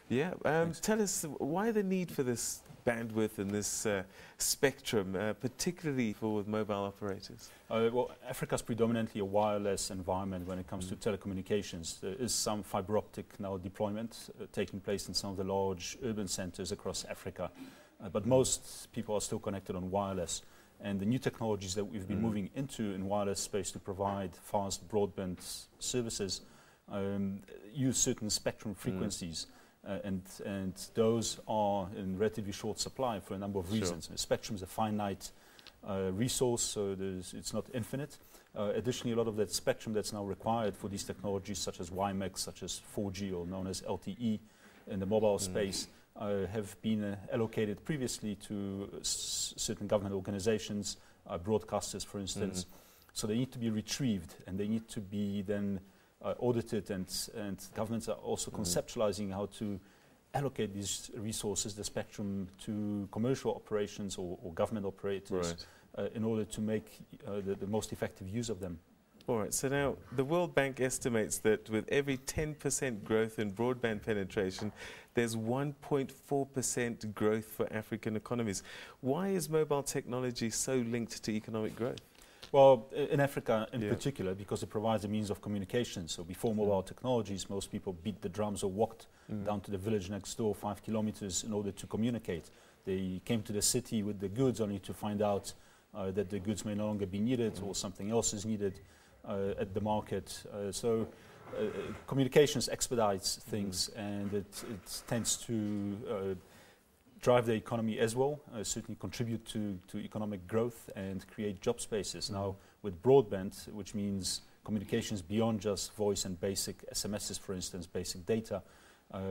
Yeah. Tell us, why the need for this bandwidth and this spectrum, particularly for mobile operators? Well, Africa is predominantly a wireless environment when it comes to telecommunications. There is some fiber optic now deployment taking place in some of the large urban centers across Africa, but most people are still connected on wireless. And the new technologies that we've been moving into in wireless space to provide fast broadband services use certain spectrum frequencies. And those are in relatively short supply for a number of reasons. Sure. Spectrum is a finite resource, so it's not infinite. Additionally, a lot of that spectrum that's now required for these technologies, such as WiMAX, such as 4G, or known as LTE, in the mobile space, have been allocated previously to certain government organizations, broadcasters, for instance. So they need to be retrieved, and they need to be then audited, and governments are also conceptualizing how to allocate these resources, the spectrum, to commercial operations or government operators, in order to make the most effective use of them. All right, so now the World Bank estimates that with every 10% growth in broadband penetration, there's 1.4% growth for African economies. Why is mobile technology so linked to economic growth? Well, in Africa in particular, because it provides a means of communication. So before mobile technologies, most people beat the drums or walked down to the village next door 5 kilometers in order to communicate. They came to the city with the goods only to find out that the goods may no longer be needed or something else is needed at the market. So communications expedites things, and it tends to drive the economy as well, certainly contribute to economic growth and create job spaces. Now, with broadband, which means communications beyond just voice and basic SMSs, for instance, basic data,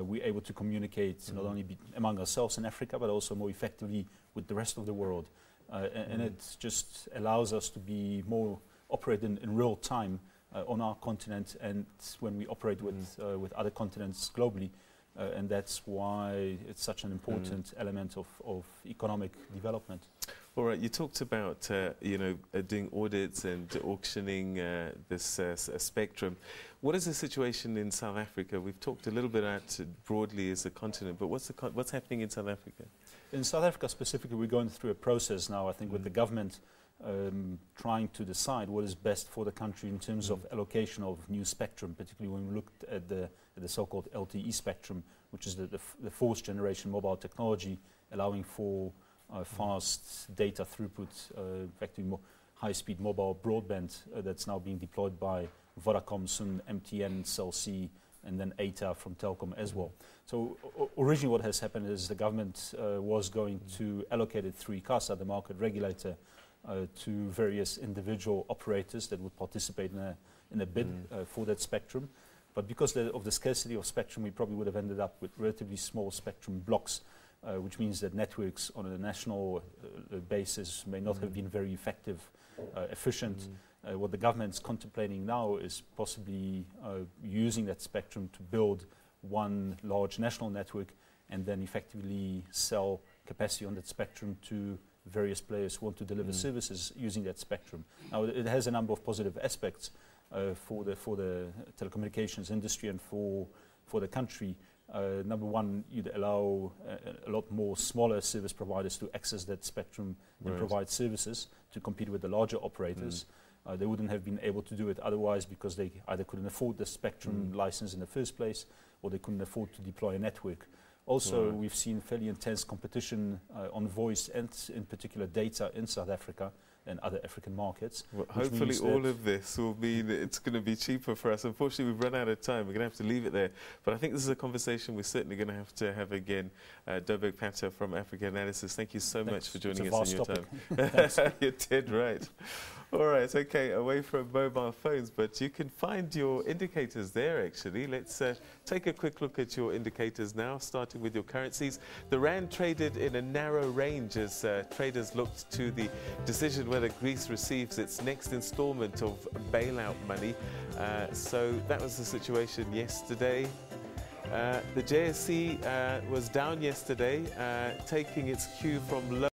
we're able to communicate not only among ourselves in Africa, but also more effectively with the rest of the world. And it just allows us to be more operate in real time on our continent, and when we operate with other continents globally. And that's why it's such an important element of economic development. All right, you talked about doing audits and auctioning this spectrum. What is the situation in South Africa? We've talked a little bit about it broadly as a continent, but what's happening in South Africa? In South Africa specifically, we're going through a process now, I think, with the government trying to decide what is best for the country in terms of allocation of new spectrum, particularly when we looked at the so-called LTE spectrum, which is the fourth generation mobile technology, allowing for fast data throughput, effectively more high-speed mobile broadband that's now being deployed by Vodacom, soon MTN, Cell C, and then ATA from Telkom as well. So originally what has happened is the government was going to allocate it through ICASA, the market regulator, to various individual operators that would participate in a bid for that spectrum. But because of the scarcity of spectrum, we probably would have ended up with relatively small spectrum blocks, which means that networks on a national basis may not have been very effective, efficient. What the government's contemplating now is possibly using that spectrum to build one large national network and then effectively sell capacity on that spectrum to various players who want to deliver services using that spectrum. Now, it has a number of positive aspects for the telecommunications industry and for the country. Number one, you'd allow a lot more smaller service providers to access that spectrum and provide services to compete with the larger operators. They wouldn't have been able to do it otherwise because they either couldn't afford the spectrum license in the first place, or they couldn't afford to deploy a network. Also, we've seen fairly intense competition on voice and in particular data in South Africa and other African markets. Well, hopefully all of this will mean that it's going to be cheaper for us. Unfortunately, we've run out of time. We're going to have to leave it there. But I think this is a conversation we're certainly going to have again. Dobek Pata from Africa Analysis, thank you so much for joining us in your time. You're dead right. All right, okay, away from mobile phones, but you can find your indicators there, actually. Let's take a quick look at your indicators now, starting with your currencies. The rand traded in a narrow range as traders looked to the decision whether Greece receives its next installment of bailout money. So that was the situation yesterday. The JSE was down yesterday, taking its cue from low.